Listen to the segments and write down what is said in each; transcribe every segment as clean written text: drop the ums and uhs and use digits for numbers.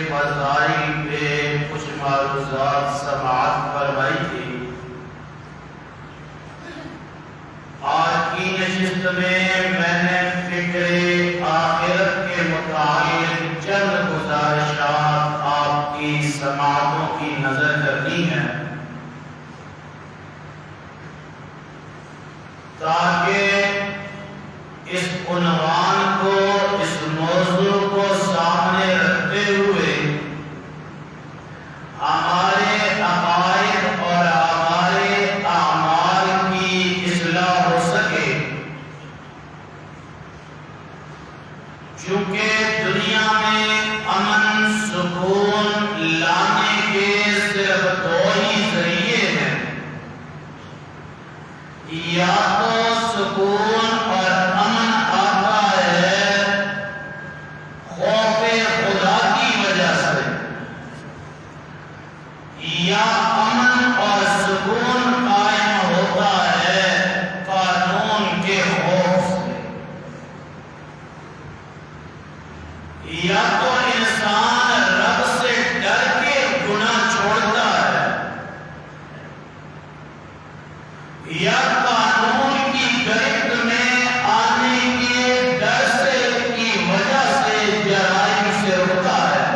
فضائی پہ کچھ معروضات سماعت فرمائی تھی۔ آج کی نشست میں نے فکر آخرت کے متعلق چند گزارشات آپ کی سماعتوں کی نظر کرنی ہے، تاکہ اس عنوان کو، اس موضوع کو سامنے رکھتے ہوئے ہمارے عقائد اور ہمارے اعمال کی اصلاح ہو سکے۔ چونکہ دنیا میں امن سکون لانے کے صرف دو ہی ذریعے ہیں، یا تو سکون اور امن آتا ہے خوف خدا کی وجہ سے، یا امن اور سکون قائم ہوتا ہے قانون کے خوف سے۔ یا تو انسان رب سے ڈر کے گناہ چھوڑتا ہے، یا قانون کی گرفت میں آنے کے ڈر سے کی وجہ سے جرائم سے رکتا ہے۔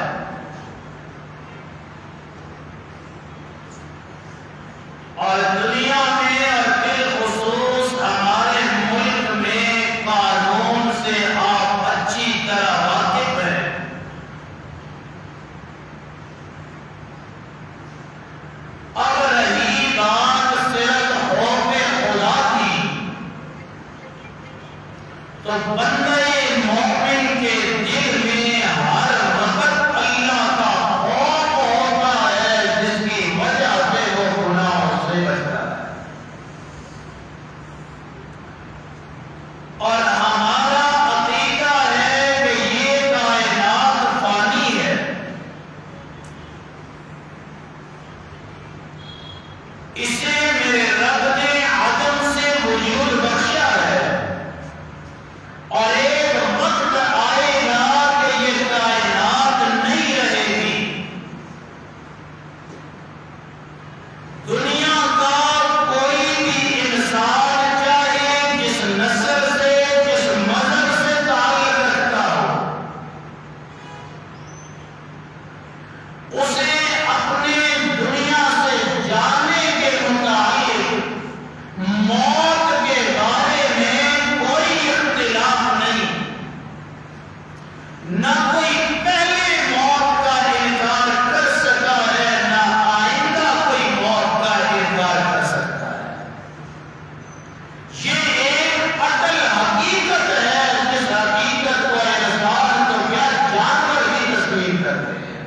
اور دنیا میں اور بالخصوص ہمارے ملک میں قانون سے آپ اچھی طرح واقف ہیں۔ اب رہی بات صرف خوف خدا کی، تو بندہ مومن کے دل میں ہر وقت اللہ کا خوف ہوتا ہے، جس کی وجہ سے وہ گناہوں سے بچتا ہے۔ اور ہمارا عقیدہ ہے کہ یہ کائنات فانی ہے، اسے میرے رب نے عدم سے وجود بخشا ہے، اور ایک وقت آئے گا کہ یہ کائنات نہیں رہے گی۔ دنیا کا کوئی بھی انسان چاہے جس نسل سے، جس مذہب سے تعلق رکھتا ہو، اسے اپنے دنیا سے جانے کے متعلق موت کے بارے میں کوئی اختلاف نہیں۔ نہ کوئی پہلے موت کا انکار کر سکا ہے، نہ آئندہ کوئی موت کا انکار کر سکتا ہے۔ یہ ایک اٹل حقیقت ہے، جس حقیقت کو انسان تو کیا جانور بھی تسلیم کرتے ہیں۔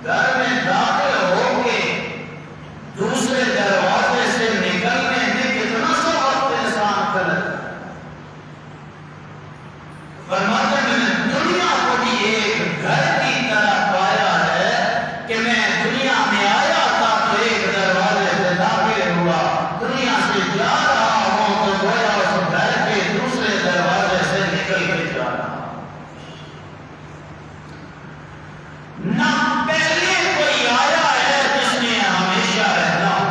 گھر میں داخل ہو کے دوسرے دروازے سے نکلنے میں کتنا سا وقت انسان کرتا ہے۔ فرماتے ہیں میں نے دنیا کو بھی ایک گھر کی طرح پایا ہے کہ میں دنیا میں آیا تھا تو ایک دروازے سے داخل ہوا، دنیا سے جا رہا ہوں تو گویا اس گھر کے دوسرے دروازے سے نکل کے جا رہا ہوں۔ نہ پہلے کوئی آیا ہے جس نے ہمیشہ رہنا ہو،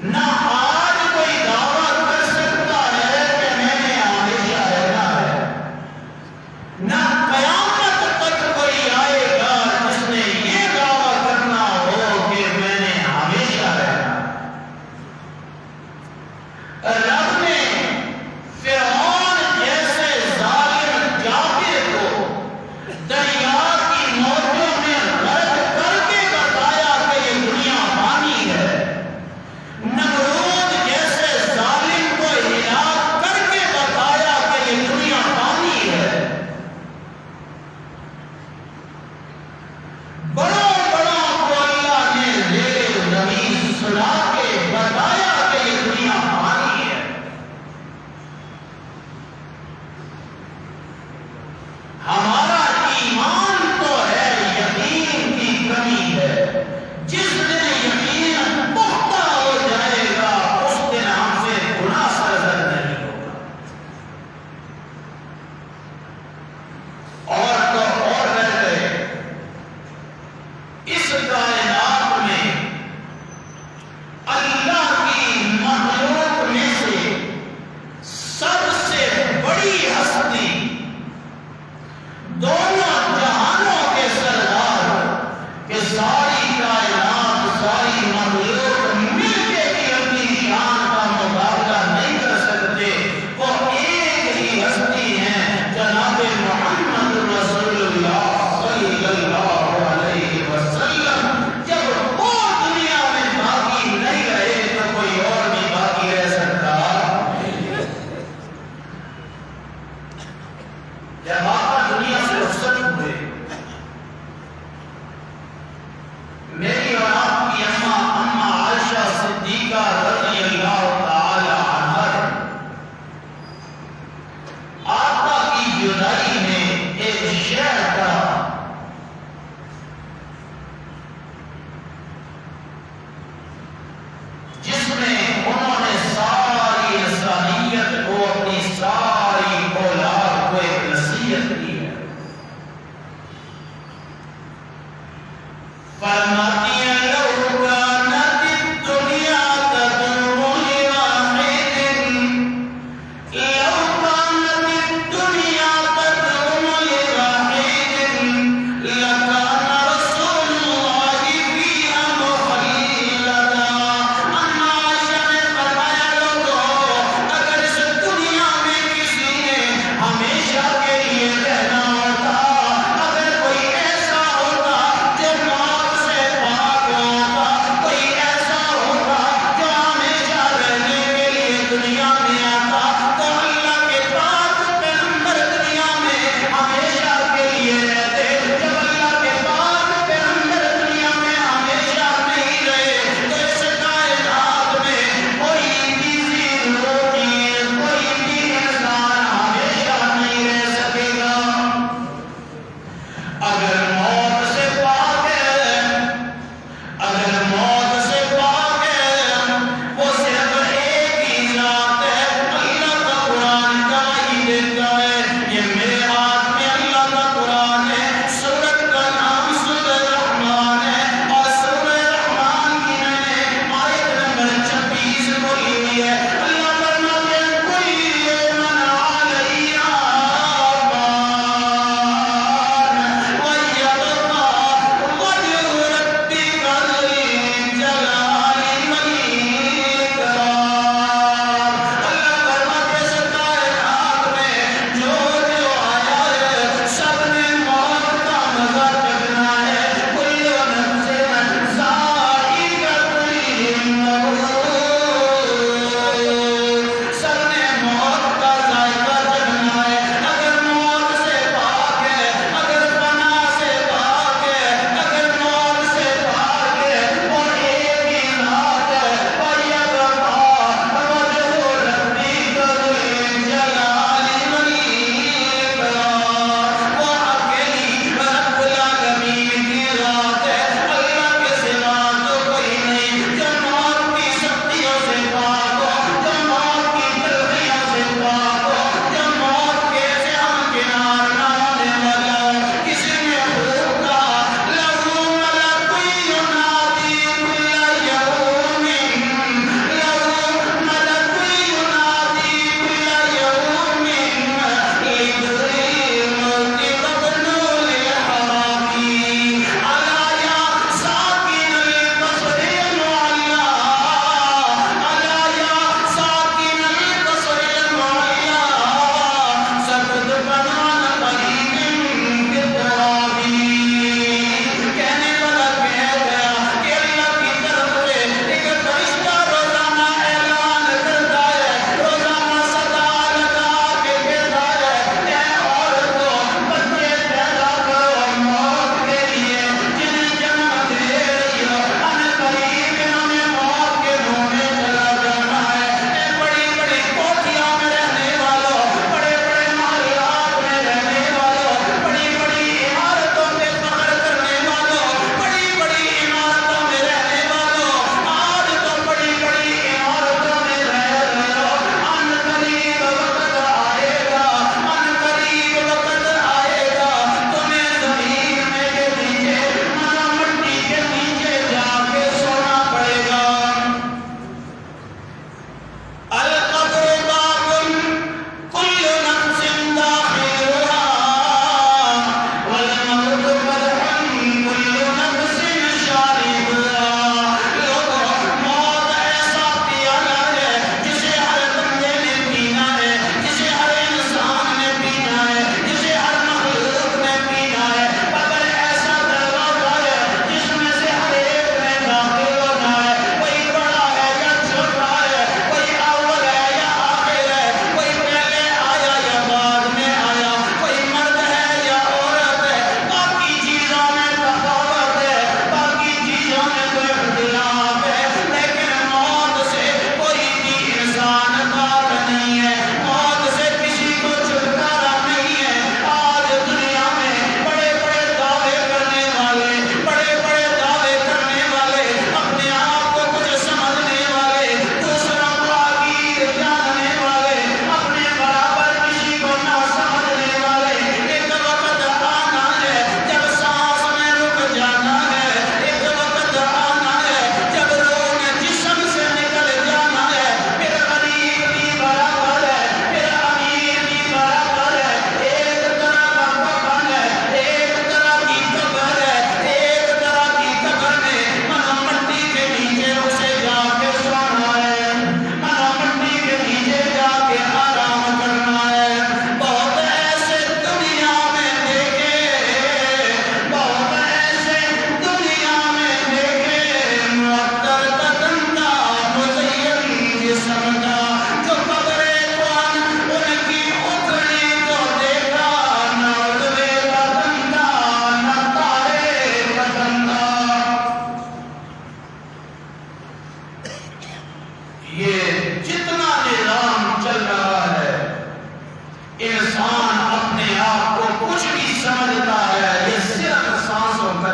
نہ آج کوئی دعویٰ کر سکتا ہے کہ میں نے ہمیشہ رہنا ہے، نہ قیامت تک کوئی آئے گا جس نے یہ دعویٰ کرنا ہو کہ میں نے ہمیشہ رہنا ہے۔ رب نے فرعون جیسے ظالم جابر کو دریا کی موجوں میں غرق کر کے بتایا کہ یہ دنیا فانی ہے، نمرود جیسے ظالم کو ہلاک کر کے بتایا کہ یہ دنیا فانی ہے، بڑوں کو اللہ نے زیر زمین سلا کے بتایا کہ یہ دنیا فانی ہے۔ ہمارا ایمان تو ہے، یقین کی کمی ہے۔ جس دن یقین پختہ ہو جائے گا اس دن ہم سے گناہ سرزد نہیں ہوگا۔ اور تو اور رہ گئے اس کائنات میں اللہ کی مخلوق میں سے سب سے بڑی ہستی، دونوں جہانوں کے سردار کہ ساری کائنات ساری مخلوق مل کے بھی اپنی شان کا مقابلہ نہیں کر سکتے، وہ ایک ہی ہستی ہیں، جناب محمد رسول اللہ صلی اللہ علیہ وسلم۔ جب وہ دنیا میں باقی نہیں رہے تو کوئی اور بھی باقی رہ سکتا؟ جب آقا دنیا سے رخصت ہوئے، میری اور آپ کی اماں عائشہ صدیقہ رضی اللہ تعالی عنہا آقا کی جدائی میں ایک شعر پڑھا جس میں انہوں نے ساری انسانیت کو، اپنی ساری اولاد کو ایک نصیحت کی ہے۔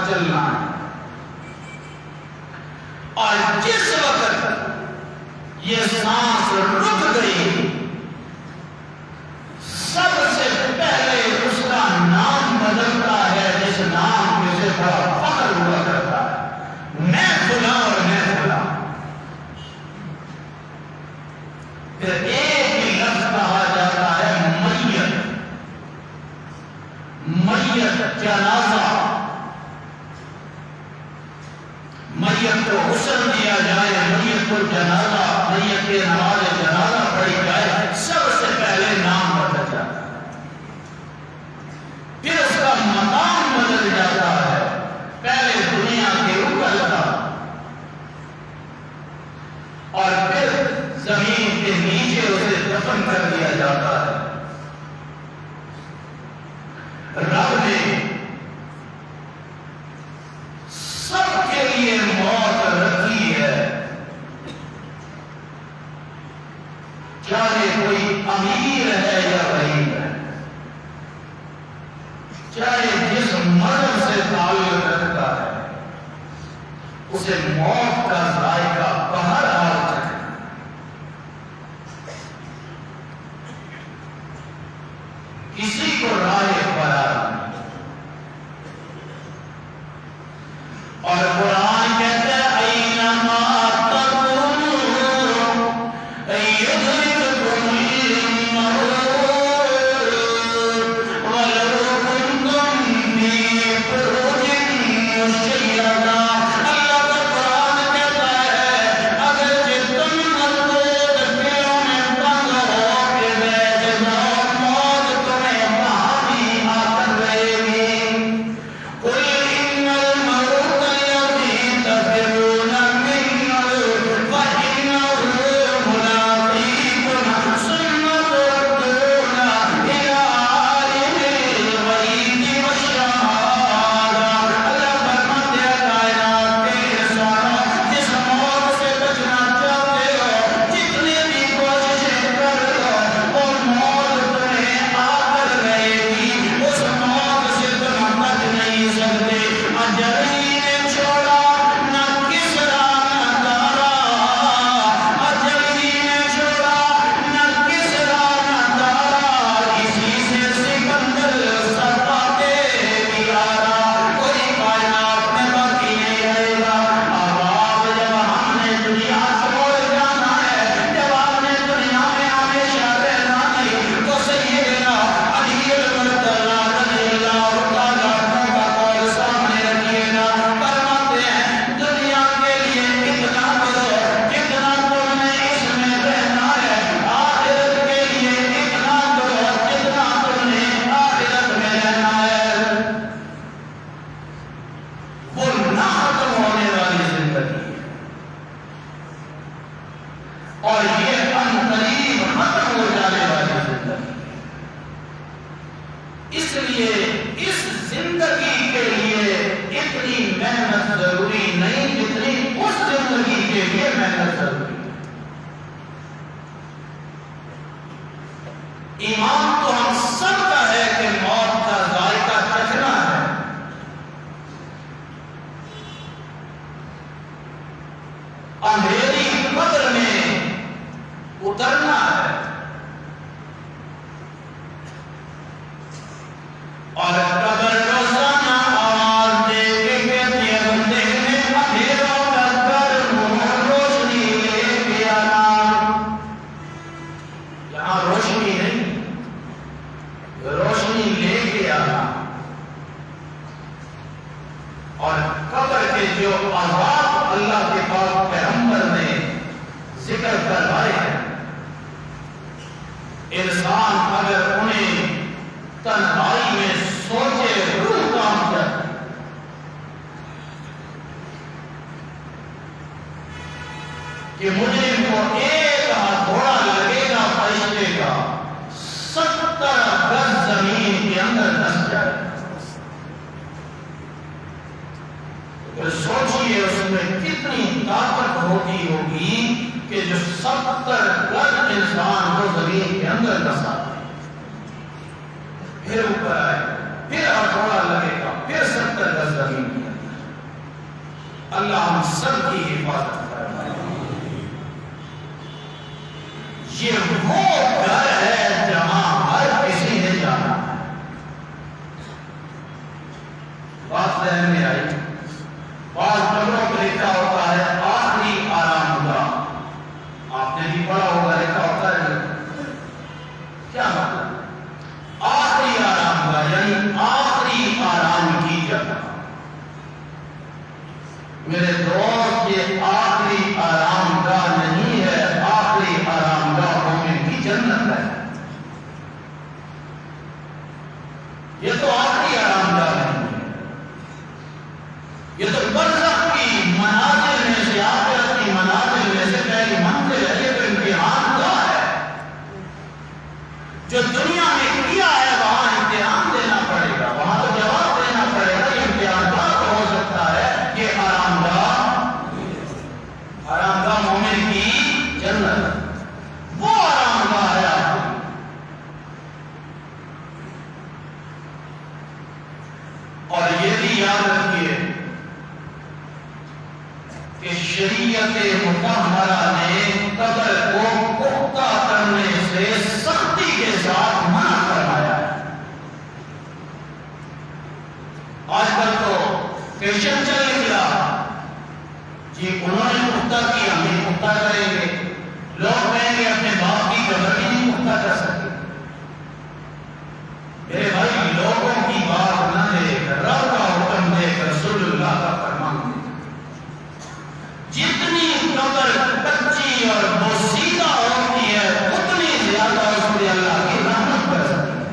چلنا ہے. اور جس وقت یہ سانس رک گئی سب سے پہلے اس کا نام بدلتا ہے جس نام پہ سے بڑا فخر ہوا کرتا ہے. میں فلاں اور میں فلاں. پھر ایک ہی لفظ کہا جاتا ہے میت. میت جنازہ. میت کو غسل دیا جائے, میت کو جنازہ, میت کے نماز جنازہ پڑھی جائے, سب سے پہلے نام بدل جاتا ہے. پھر اس کا مقام بدل جاتا ہے. پہلے دنیا کے اوپر تھا اور پھر زمین کے نیچے اسے دفن کر دیا جاتا ہے. رب نے سب کے لیے موت رکھی ہے, چاہے کوئی امیر ہے یا غریب ہے, چاہے جس مرض سے تعلق رکھتا ہے, اسے موت کا ذائقہ بہرحال چکھنا. کسی کو رائے قرار نہیں. اور قرآن کہتا ہے اینما تکونوا یدرککم الموت ولو کنتم فی بروج مشیدہ. اللہ کا قرآن کہتا ہے اگر تم مضبوط پیروں میں بند ہو کے بیٹھ جاؤ, موت تمہیں وہاں بھی آ کر رہے گی. قل ان الموت الذی تفرون منہ فإنہ ملاقیکم ثم تردون الی عالم الغیب والشہادہ. اللہ فرماتے ہیں کائنات کے انسانوں, جس موت سے بچنا چاہتے ہو, جتنی بھی کوششیں کر لو, وہ موت تمہیں آ کر رہے گی. اس موت سے تم بچ نہیں سکتے. اجلی نے چھوڑا نہ کسرا نہ دارا, اجلی نے چھوڑا نہ کسرا نہ دارا, اسی سے سکندر سرپاتے بھی آ رہا. کوئی کائنات میں باقی نہیں رہے گا. اب آپ جب ہم نے دنیا چھوڑ جانا ہے, جب آپ نے دنیا میں ہمیشہ رہنا نہیں, تو سیدنا علی المرتضیٰ رضی اللہ تعالیٰ عنہ کا قول سامنے رکھیے گا. فرماتے ہیں دنیا کے لیے اتنا کرو جتنا تم نے اس میں رہنا ہے, آخرت کے لیے اتنا کرو جتنا تم نے آخرت میں رہنا ہے. وہ نہ ختم ہونے والی زندگی ہے اور یہ عنقریب ختم ہو جانے والی زندگی. اس لیے اس زندگی کے لیے اتنی محنت ضروری نہیں جتنی اس زندگی کے لیے محنت ضروری ہے. ایمان تو ہم سب کا ہے کہ موت کا ذائقہ چکھنا ہے, اندھیری قبر میں اترنا ہے, اور قبر روزانہ آواز دے کے کہتی ہے بندے نے اندھیروں کا کر منہ روشنی لے کے آنا. یہاں روشنی نہیں, روشنی لے کے آنا. اور قبر کے جو عذاب اللہ کے پاک پیغمبر نے ذکر کروائے ہیں, انسان اگر انہیں تنہائی میں سوچے روح کام کرے, کہ مجھے کو ایک ہتھوڑا لگے گا فرشتے کا, 70 گز زمین کے اندر دس جائے. پھر سوچئے اس میں کتنی طاقت ہوتی ہوگی کہ جو 70 گز انسان کو زمین کے اندر دسا دے. پھر اوپر آئے, پھر ہتھوڑا لگے گا, پھر 70 گز زمین کے اندر. اللہ ہم سب کی حفاظت فرمائے۔ یہ وہ گھر ہے جہاں ہر کسی نے جانا ہے۔ بات ذہن میں آئی، بعض قبروں پہ لکھا ہوتا ہے آخری آرام گاہ، آپ نے بھی پڑھا ہوگا، لکھا ہوتا ہے کیا مطلب؟ آخری آرام گاہ یعنی آخری آرام کی جگہ۔ میرے دوست یہ آخری آرام گاہ نہیں ہے، آخری آرام گاہ مومن کی جنت ہے۔ یہ تو آخری آرام گاہ نہیں ہے، یہ تو برزخ کی منازل میں سے، آخرت کی منازل میں سے پہلی منزل ہے۔ یہ تو امتحان گاہ ہے، جو دنیا میں کیا ہے وہاں امتحان دینا پڑے گا، وہاں تو جواب دینا پڑے گا۔ یہ امتحان گاہ تو ہو سکتا ہے، یہ آرام گاہ مومن کی جنت، وہ آرام گاہ ہے آپ کی۔ اور یہ بھی یاد رکھیے کہ شریعت مطہرہ نے قبر کو پختہ کرنے سے سختی کے ساتھ منع فرمایا ہے۔ آج کل تو فیشن چل نکلا، جی انہوں نے پختہ کی ہم بھی پختہ کریں گے۔ لوگ کہیں گے اپنے باپ کی قبر بھی نہیں پختہ کر سکتے۔ میرے بھائی لوگوں کی بات نہ دیکھ، رب کا حکم دیکھ، رسول اللہ کا فرمان دیکھ۔ جتنی قبر کچی اور بوسیدہ ہوتی ہے اتنی زیادہ اس پہ اللہ کی رحمت برستی ہے۔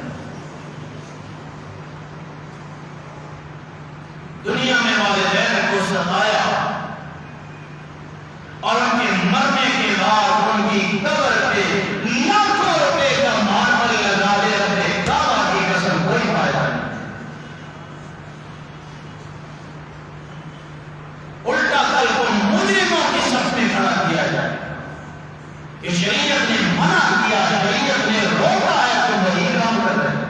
دنیا میں والدین کو ستایا اور ان کے مرنے کے بعد ان کی قبر پہ لاکھوں روپے کا ماربل لگا دے، اپنے کعبہ کی قسم کوئی فائدہ نہیں۔ الٹا کل کو مجرموں کی صف میں کھڑا کیا جائے کہ شریعت نے منع کیا، شریعت نے روکا ہے، تو وہی کام کر رہے ہیں۔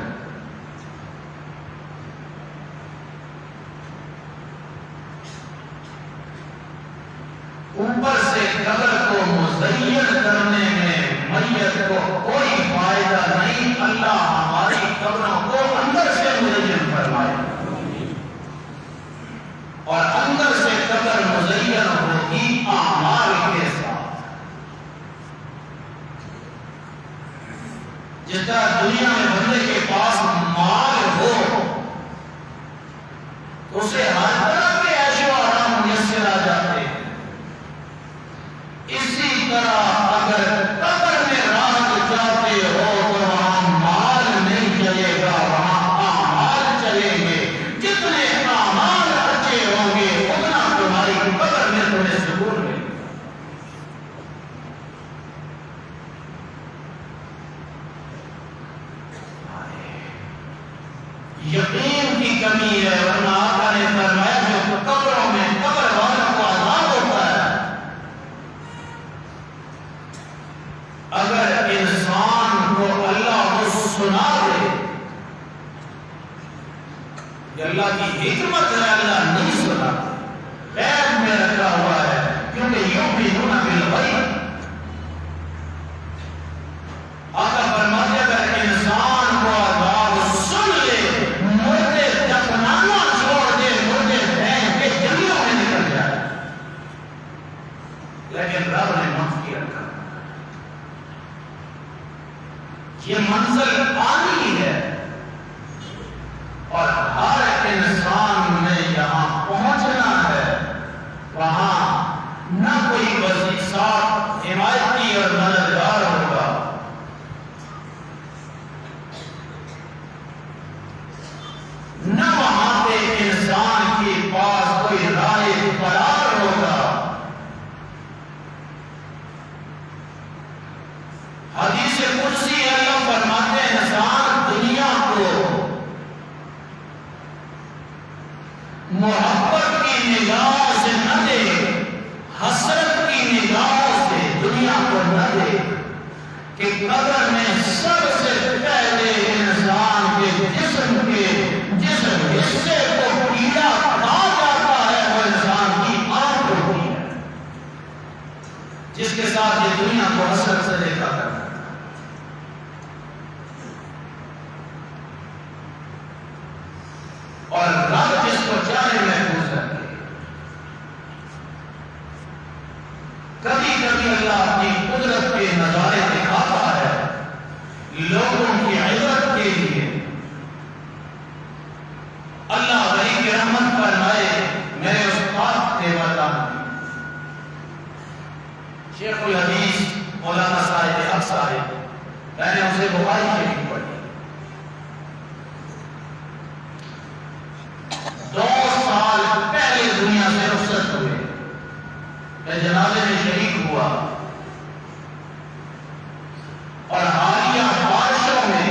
اوپر سے قبر کو مزین کرنے میں میت کو کوئی فائدہ نہیں۔ اللہ ہماری قبروں کو اندر سے مزین فرمائے، اور اندر سے قبر مزین ہوگی اعمال کے ساتھ۔ جس طرح دنیا میں بندے کے پاس مال ہو اسے ہر طرح کے عیش و آرام میسر آ جاتے ہیں، اسی طرح اگر قبر میں رات جاتے ہو تو وہاں مال نہیں چلے گا، وہاں اعمال چلیں گے۔ جتنے اعمال اچھے ہوں گے اتنا تمہاری قبر میں تمہیں سکون ملے گا۔ یقین کی کمی ہے، ورنہ آقا نے فرمایا جو قبروں میں قبر والوں کو عذاب ہوتا ہے، اگر انسان کو اللہ کو سنا دے، یہ اللہ کی حکمت ہے، اللہ نہیں سناتا، غیب میں رکھا ہوا ہے، کیونکہ یؤمنون بالغیب۔ آقا فرماتے اگر انسان کو عذاب سن لے، مردے دفنانا چھوڑ دے، مردے پھینک کے جنگلوں میں نکل جائے، لیکن رب نے معاف کیا رکھا۔ یہ منزل پانی ہے، اور ہر انسان نے جہاں پہنچنا ہے وہاں نہ کوئی وزیر صاحب حمایتی اور مددگار ہوگا، نہ وہاں پہ انسان کے پاس کوئی رائے قرار ہوگا۔ حدیث قدسی اللہ فرماتے ہیں انسان دنیا کو محبت کی نگاہ سے نہ دے، حسرت کی نگاہ سے دنیا کو نہ دے، کہ قبر میں سب سے پہلے انسان کے جسم کے جس حصے کو کیڑا کھا جاتا ہے وہ انسان کی شیخ الحدیث مولانا صاحب حق صاحب، میں نے اسے بخاری شریف پڑھی، 2 سال پہلے دنیا سے رخصت ہوئے، میں جنازے میں شریک ہوا اور حالیہ بارشوں میں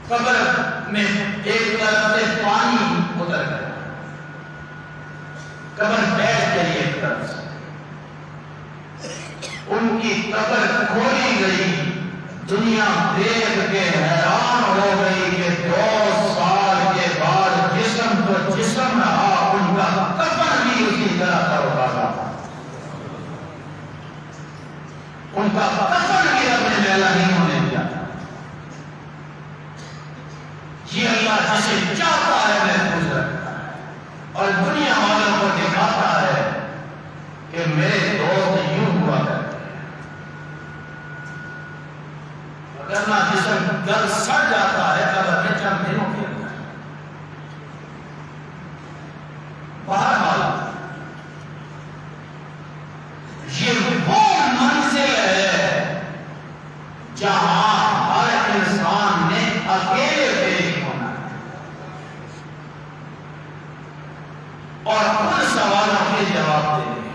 قبر میں ایک طرف سے پانی اتر گیا، قبر بیٹھ گئی ایک طرف سے، ان کی قبر کھولی گئی، دنیا دیکھ کے حیران ہو گئی کہ 2 سال کے بعد جسم تو جسم رہا، ان کا کفن بھی اسی طرح کا ہوگا تھا، ان کا کفن بھی اپنے میلا نہیں ہونے دیا تھا۔ یہ اللہ جسے چاہتا ہے محفوظ رکھتا ہے اور دنیا والوں کو دکھاتا ہے کہ میرے دوست یوں ہوا کرتے ہیں، ورنہ جسم گل سڑ جاتا ہے قبر میں چند دنوں کے اندر۔ بہرحال یہ وہ منزل ہے جہاں ہر انسان نے اکیلے پیش ہونا ہے اور خود سوالوں کے جواب دینے۔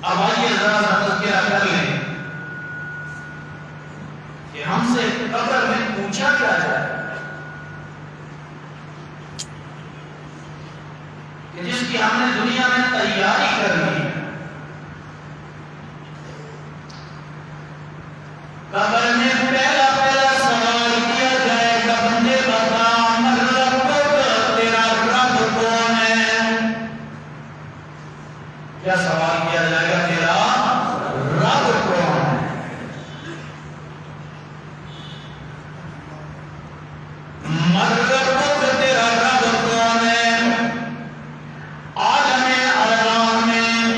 اب آئیے ذرا سا تذکرہ کر لیں کہ ہم سے قبر میں پوچھا کیا جائے کہ جس کی ہم نے دنیا میں تیاری کر لی۔ قبر میں پہلا سوال کیا جائے گا، بندے بتا من ربک، تیرا رب کون ہے؟ کیا سوال کیا جائے گا؟ تیرا رب کون ہے؟ من ربک، تیرا رب کون ہے؟ عالم ارام میں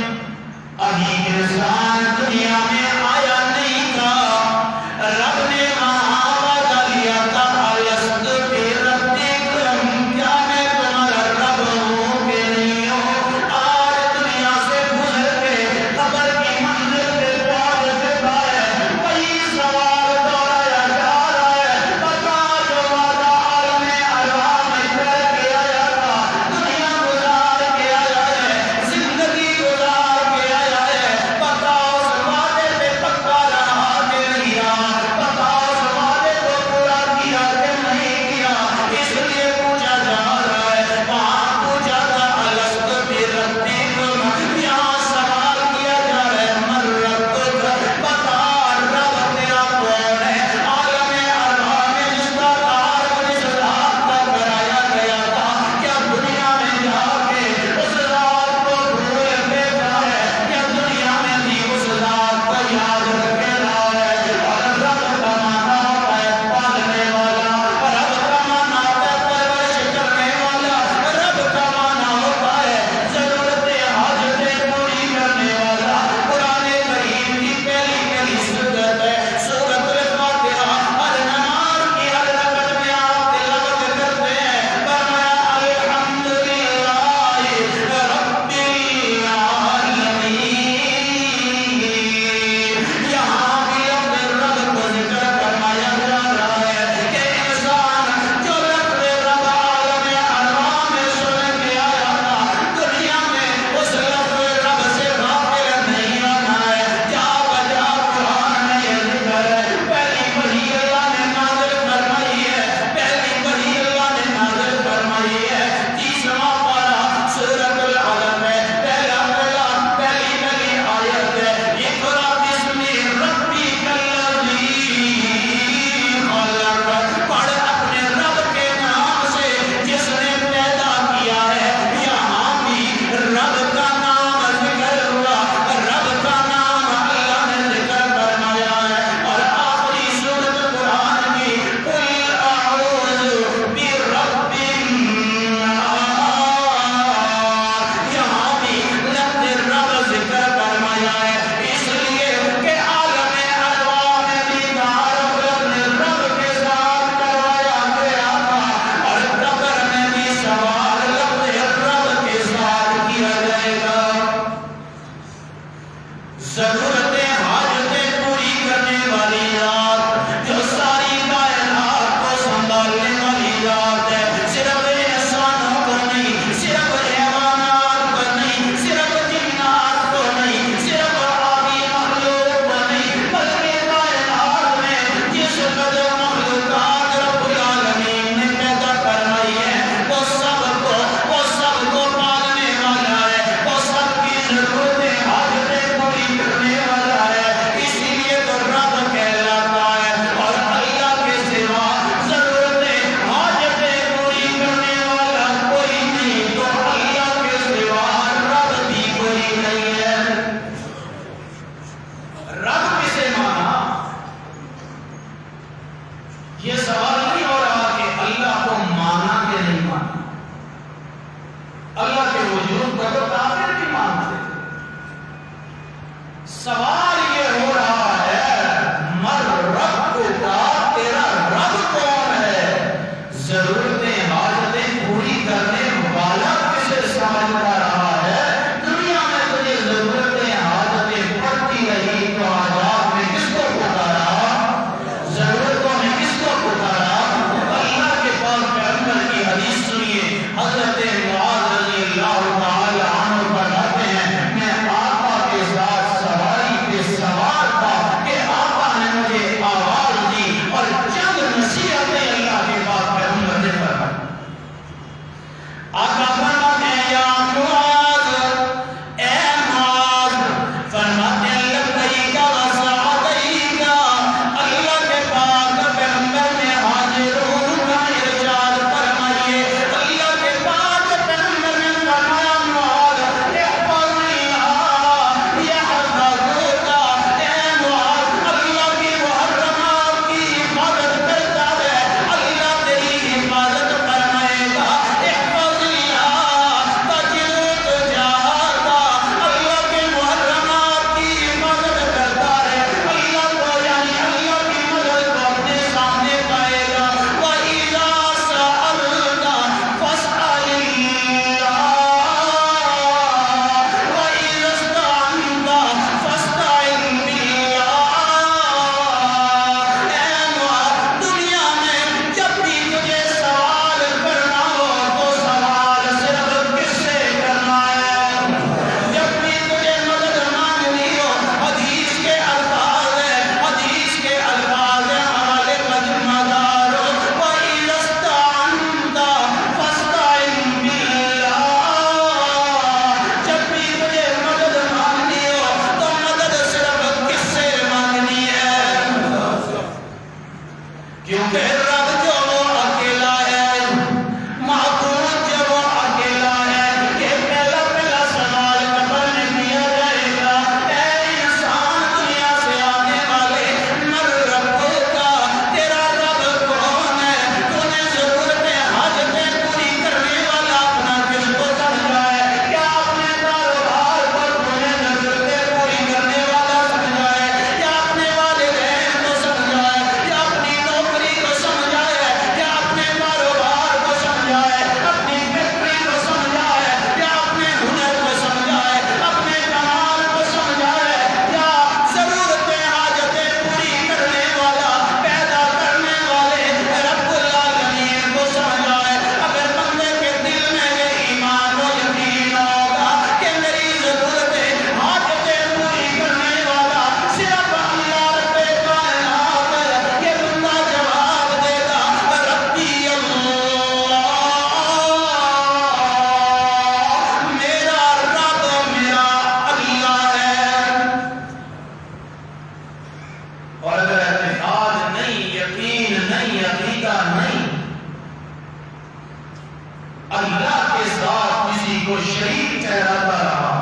کو شریک ٹھہراتا رہا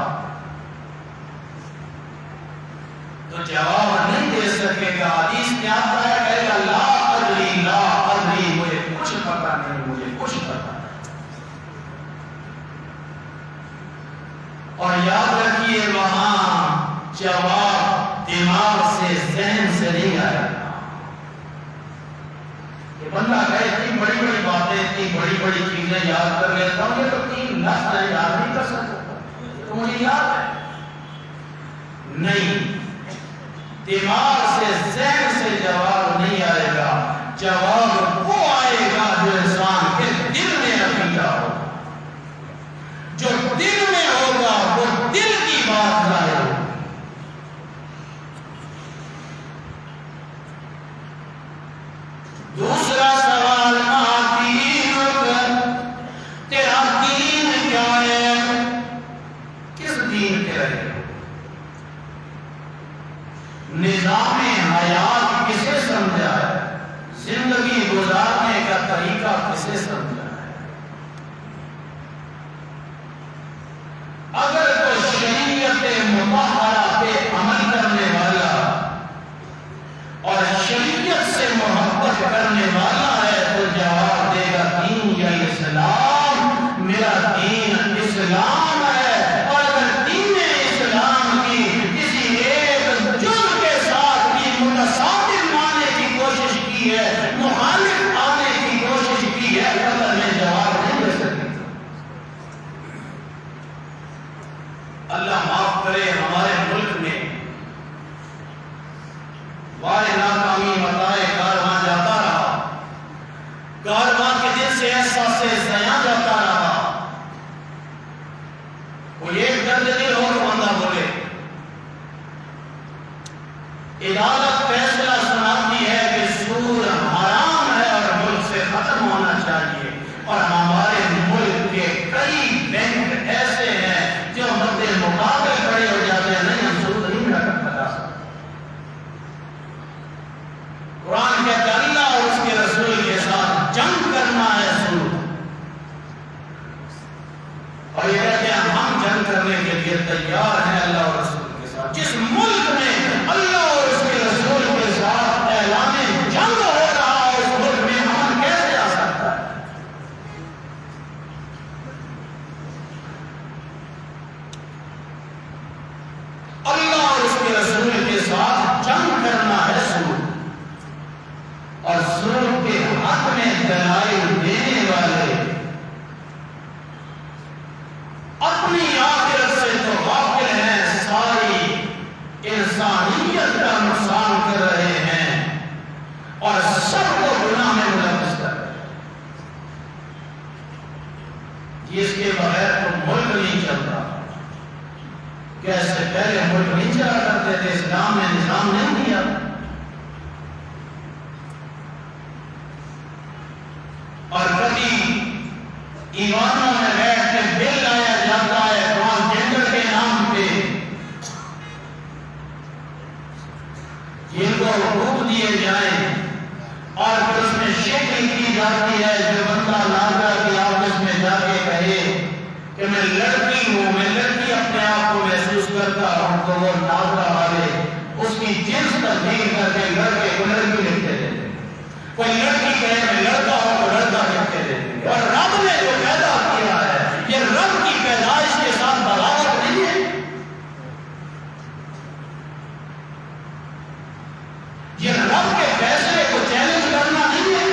تو جواب نہیں دے سکے گا. حدیث میں آتا ہے کہے گا لا ادری مجھے کچھ پتا نہیں, مجھے کچھ پتا نہیں. اور یاد رکھیے وہاں جواب دماغ سے ذہن سے نہیں آیا. یہ بندہ کہے اتنی بڑی بڑی باتیں, اتنی بڑی بڑی چیزیں یاد کر لیتا ہوں, یہ تو 3 لفظ ہے, یاد نہیں کر سکتا, تو مجھے یاد ہے. نہیں, دماغ سے ذہن سے جواب نہیں آئے گا. جواب وہ آئے گا جو انسان کے دل میں عقیدہ ہوگا. جو دل میں ہوگا وہ دل کی بات ظاہر ہوگی. دوسرا سوال تیرا دین کیا ہے, کس دین کے رہے, نظام حیات کسے سمجھا ہے, زندگی گزارنے کا طریقہ کسے سمجھا ہے. اگر تو شریعت مطہرہ پہ عمل کرنے والا اور شریعت سے محبت کرنے والا ہے تو جواب دے گا دین یا اسلام, میرا دین اسلام ہے. اور اگر دین اسلام کی کسی ایک جز کے ساتھ بھی متصادم آنے کی کوشش کی ہے, مخالف آنے کی کوشش کی ہے, اگر میں جواب نہیں دے سکتی. اللہ معاف کرے, ہمارے ملک میں وائے ناکامی متائے کارواں جاتا رہا, کارواں کے دل سے احساس زیاں جاتا رہا. کوئی ایک درد دل ہو تو بندہ بولے, عدالت فیصلہ سناتی ہے کہ سود حرام ہے اور ملک سے ختم ہونا چاہیے. اور ہمارے ملک کے کئی بینک ایسے ہیں جو مد مقابل کھڑے ہو جاتے ہیں, نہیں ہم سود نہیں رقم بتا سکتے. قرآن کہتا ہے اللہ اور اس کے رسول کے ساتھ جنگ کرنا ہے سود, اور یہ کہتے ہیں ہم جنگ کرنے کے لیے تیار ہیں اللہ اور رسول کے ساتھ. جس ملک میں اللہ اور اس کے رسول کے ساتھ اعلان جنگ ہو رہا ہے اس ملک میں امن کیسے آ سکتا ہے. اللہ اور اس کے رسول کے ساتھ جنگ کرنا ہے سود, اور سود کے حق میں دلائل دینے والے اپنی آخرت سے تو غافل ہیں, ساری انسانیت کا نقصان کر رہے ہیں اور سب کو گناہ میں ملوث کر رہے ہیں. جس کے بغیر تو ملک نہیں چلتا. کیسے پہلے ملک نہیں چلا کرتے تھے, اسلام نے نظام نہیں دیا. اور کبھی ایوانوں میں بیٹھ کے بل لایا جاتا ہے ٹرانسجینڈر کے نام پہ, جن کو حقوق دیے جائیں, اور پھر اس میں شکل کی جاتی ہے جو بندہ ناظرہ کی آفس میں جا کے کہے کہ میں لڑکی ہوں, میں لڑکی اپنے آپ کو محسوس کرتا ہوں, تو وہ ناظرہ والے اس کی جنس تبدیل کر کے لڑکے کو لڑکی لکھتے دیتے. کوئی لڑکی کہے میں لڑکا ہوں تو لڑکا لکھتے دیتے. اور رب نے جو پیدا کیا ہے یہ رب کی پیدائش کے ساتھ بغاوت نہیں ہے, یہ رب کے فیصلے کو چیلنج کرنا نہیں ہے.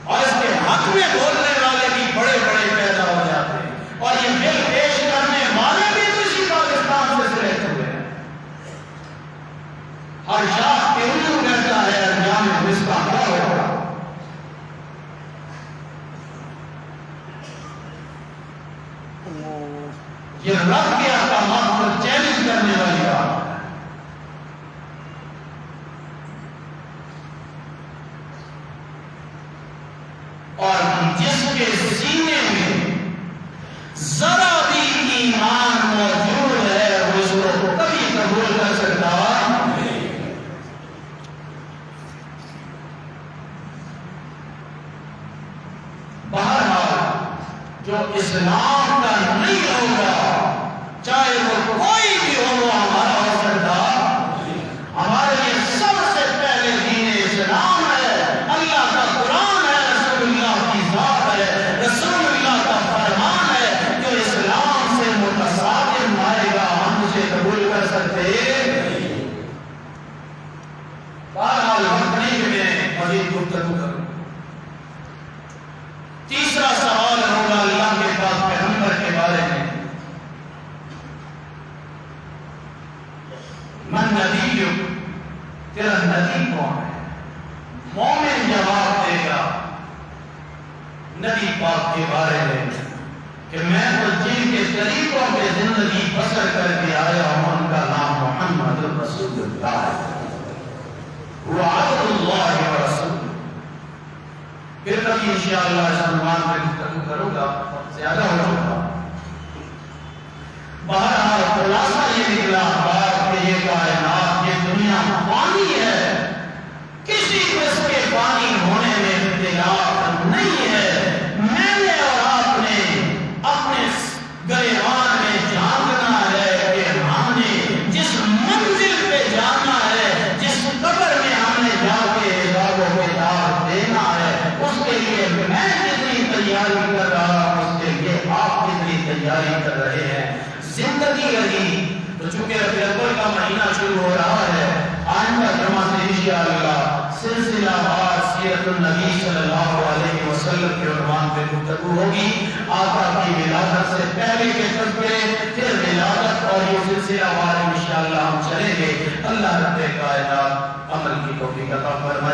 اور اس کے حق میں بولنے والے بھی بڑے بڑے پیدا ہو جاتے ہیں, اور یہ بل پیش کرنے والے بھی اسی پاکستان سے سلیکٹ ہوئے ہیں. اسلام کا نہیں ہوگا، چاہے وہ کوئی بھی ہو، وہ ہمارا ہو سکتا۔ ہمارے لیے سب سے پہلے دین اسلام ہے، اللہ کا قرآن ہے، رسول اللہ کی ذات ہے، رسول اللہ کا فرمان ہے۔ جو اسلام سے متصادم آئے گا ہم اسے قبول کر سکتے ہیں۔ بہرحال وقت نہیں کہ میں مزید گفتگو کروں۔ تیسرا سوال ہوگا اللہ کے پاس پیغمبر کے بارے میں، من نبی، تیرا نبی کون ہے؟ مومن جواب دے گا نبی پاک کے بارے میں کہ میں تو جن کے طریقوں پہ زندگی بسر کر کے آیا ہوں ان کا نام محمد رسول اللہ ہے، وہ عبد اللہ و رسول۔ پھر کبھی انشاءاللہ اس عنوان پہ گفتگو کروں گا، زیادہ ہو چکا۔ بہرحال خلاصہ یہ نکلا بات کہ یہ کائنات، یہ دنیا پانی ہے، کسی کو اس کے پانی ہونے میں اختلاف نہیں ہے۔ میں نے اور آپ نے اپنے گریبان میں جھانکنا ہے کہ ہم نے جس منزل پہ جانا ہے، جس قبر میں ہم نے جا کے حساب و کتاب دینا ہے، اس کے لیے میں جتنی تیاری کر رہا ہوں اس کے لیے آپ جتنی تیاری کر رہے ہیں۔ زندگی رہی تو چونکہ ربیع الاول کا مہینہ شروع ہو رہا ہے، آئندہ جمعہ سے انشاءاللہ سلسلہ وار سیرت النبی صلی اللہ علیہ وسلم کے عنوان پہ گفتگو ہوگی۔ آقا کی ولادت سے پہلے کے تذکرے، پھر ولادت، اور یہ سلسلہ وار انشاءاللہ ہم چلیں گے۔ اللہ رب کائنات عمل کی توفیق عطا فرمائے۔